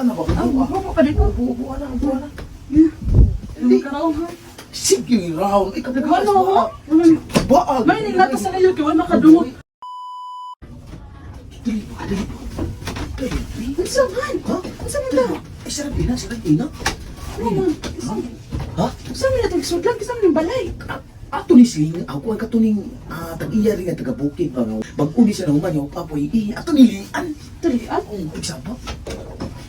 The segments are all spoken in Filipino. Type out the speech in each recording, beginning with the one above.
na ba? Upo pa dito. Upo na, upo na. Hindi ka raw ha. Sige, round. Ikaw na Ano ha? baag. May nilata sa layo kaya makadungog. Dili pa, dili pa. Dili. Ang saman. Ha? Ang saman daw. Ay, sarap ina, sarap ina. Ano man? Ha? Ang saman na itong sudlan. Ang saman yung balay. Ato ni Sing, ako ang katuning tag-iya rin ang taga-bukid pa. Bag-uni siya na human yung papoy. Ato ni Lian. Talian. Ang eksapa.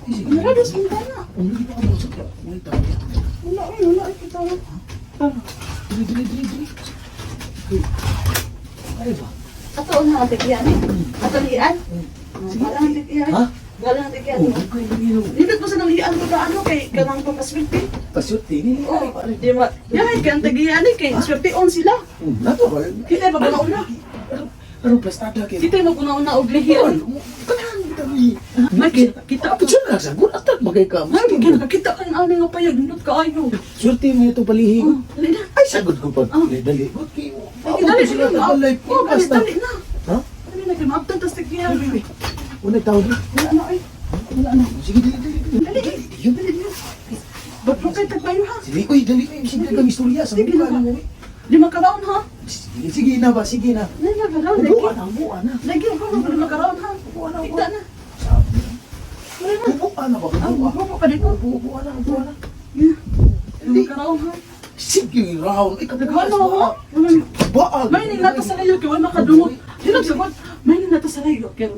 Narado sa mga na. Hindi pa ako sa wala tayo. Wala ay kita na. Dili. Ano ba? Ato na ang tikiyan eh. Ato lian. Parang ang tikiyan. Ha? Galang ang tikiyan. Okay, hindi. Dito ko sa nang lian ko ano kay kanang pagkaswerte. Pasyuti ni. Oh, di ba? Yan kay ang tikiyan eh kay swerte on sila. Natural. Kita ba una? Ano plastada kay? Kita mo una og lihian. Kanang kita ni. May kita Ato siya na sa gulat at bagay ka. Ay, kita ka ng ani nga payag nindot ka ayo. Swerte mo ito palihig. Dali na. Ay, sagot ko pa. Oh. Dali. Good kay mo. Dali sila na. balay. Oh, dali na. Ha? Dali na kay maabtan tas tikiyan. Unay tawag ni. Wala na ay. Wala na. Sige, dali. Dali na. Ba't mo kayo tagpayo ha? Sige, uy, dali. Sige kami istorya. Sabi Sige ko na. alam mo. Lima karaon ha? Sige na ba? Sige na. Lima karaon. Buwan na, buwan na. Lagi ako ng lima karaon ha? Buwan na, Kita na. Wala na. Buwan na ba? Upo pa dito. Buwan na, buwan na. Lima karaon ha? Sige, round. Ikaw na Ano ha? baag. May nilata sa layo kaya makadungog. Dino sagot. May nilata sa layo kaya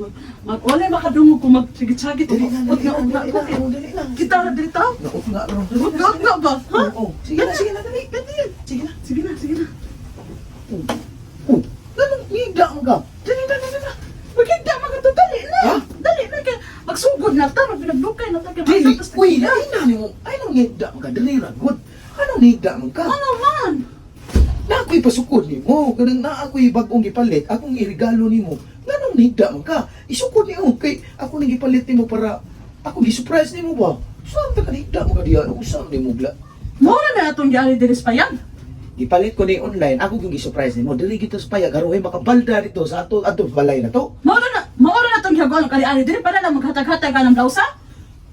wala makadungog kung magsigit-sagit. Dali na, Huwag na. dali na. Kita na dito. Naot nga, bro. Huwag na ba? Ha? Oo, sige na, dali. Sige na. Sige na. Oh, ganun, higa ang ka. Dali na. Magkita mga dali na. Ha? Dali na kaya magsugod na ta. Magpinaglukay na ta. Dili, uy, lain mo. Ay, nang higa ang ka. Dali ra, good. Anong higa ang ka? Ano man? Na ako'y pasukod ni mo. Ganun na ako'y bagong gipalit. Akong irigalo ni mo. Ganun higa ang ka. Isukod ni mo. Kay ako nang gipalit ni mo para ako gi-surprise ni mo ba? Saan ka higa mo ka diyan? Usam ni mo bla. Mura na itong gyari dinis pa yan. Gipalit ko ni online. Ako yung gi-surprise ni mo. Dili gito sa payag. Arohay makabalda dito sa ato balay na to. Mura na itong gyagawa ng kari-ari din para lang maghatag-hatag ka ng blausa.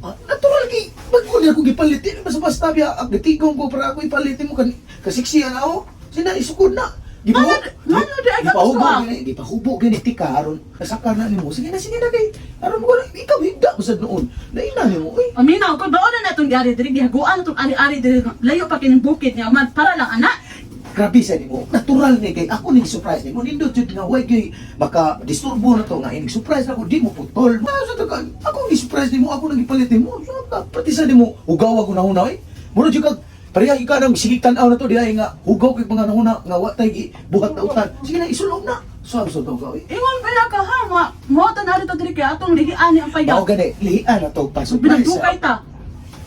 Natural kay bago na ako gipalit ni basta biya ang gitigong ko para ako ipalitin mo kasiksiyan ako. Sina isukod na. Ano di ay Gipahubo gusto gani, gipahubo gani tika aron nasaka na nimo. Sige na kay aron ko ikaw higda ko sa noon. Laina nimo oy. Aminaw ko doon na itong gyari din. Gihaguan itong ari-ari din. Layo pa kining bukid niya man para lang anak. Grabe sa nimo. Natural ni kay ako ning surprise nimo. Nindot jud nga way kay maka disturbo na to nga ining surprise ako di mo putol. Sa taga ako ni surprise nimo ako nang gipalit nimo. So pati sa nimo ugaw ako na hunay. Muro jud kag pareha ika nang sigitan aw na to diay nga hugaw kay mga nahuna nga wa tay gi buhat na utan. Sige na isulong na. So to gaw. Ingon pala ka ha. Mo ta na dito diri kay atong lihian ang Mao payag. gani lian na to pa surprise. Binagdukay ta.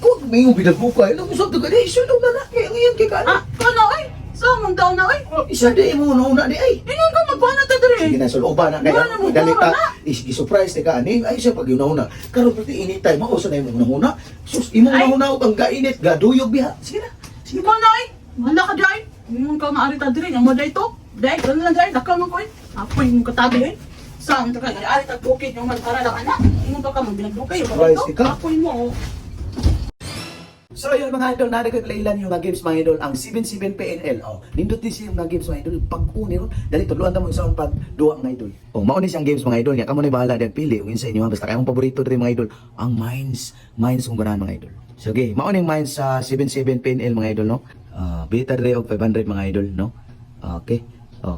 Kung may binagdukay, nang usap to gani isulong na na kay ngayon kay kana. Kano ay? So mong daw na ay. Isa di mo nahuna di ay. Ingon ka magbuhan na ta diri. Sige na, suloban na kaya. Wala na mo, Dalita, wala na. i-surprise ka ani. Ay, siya pag yunahuna. Karon pati anytime, mauso na yung nahuna. Sus, imong Ay. nahuna ang kainit, gaduyog biha. Sige na. Sige ko na ay. Wala ka dai. Ingon ka maari ta diri. Ang maday to. Dai, ano lang dai. Dakal man ko eh. Apoy mong katabi eh. Saan ta ka? Ari ta bukid yung man para lang anak. Ingon ka magbinagdukay. Surprise ka? Apoy mo. So yun mga idol, nari ko ilan yung mga games mga idol, ang 77 PNL. Oh, nindot din siya yung mga games mga idol, pag-uni ron, dali tuluan na mo isang pag-duwa mga idol. Oh, mauni siyang games mga idol, nga kamo na bahala din pili, ugin sa inyo ha, basta kayong paborito din mga idol, ang Mines kung ganahan mga idol. So okay, mauni yung Mines sa 77 PNL mga idol, no? Beta rin og 500 mga idol, no? Okay,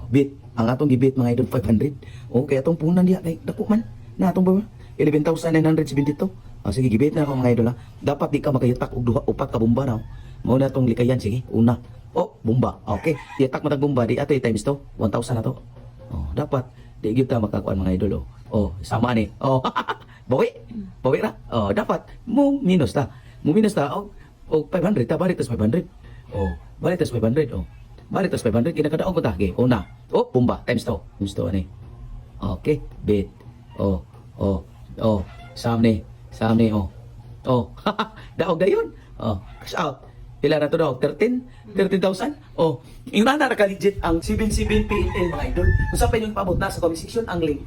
beat, ang atong gibit mga idol 500. Okay, atong punan diha, dako man, na atong ba? 11,972. Sige, gibit na ako mga idol ha. Dapat di ka makayatak og duha upat ka bomba na. Mao na tong likayan sige. Una. Bomba. Okay. Yatak matag bomba di ato times to 1,000 na to. Dapat di gyud ta makakuan mga idol sama ni. Bawi. Bawi ra. Dapat mo minus ta. Mo minus ta og 500 ta balik tas 500. Balik tas 500. Balik tas 500 kinakadaog ko ta. Okay. Una. Bomba times to. Times to ani. Okay. Bit. Samne, daog na yun. Cash out. Pila na to daw? 13,000? Yung na legit ang 77 PNL mga idol. Kung saan pa yung paabot na sa comment section ang link.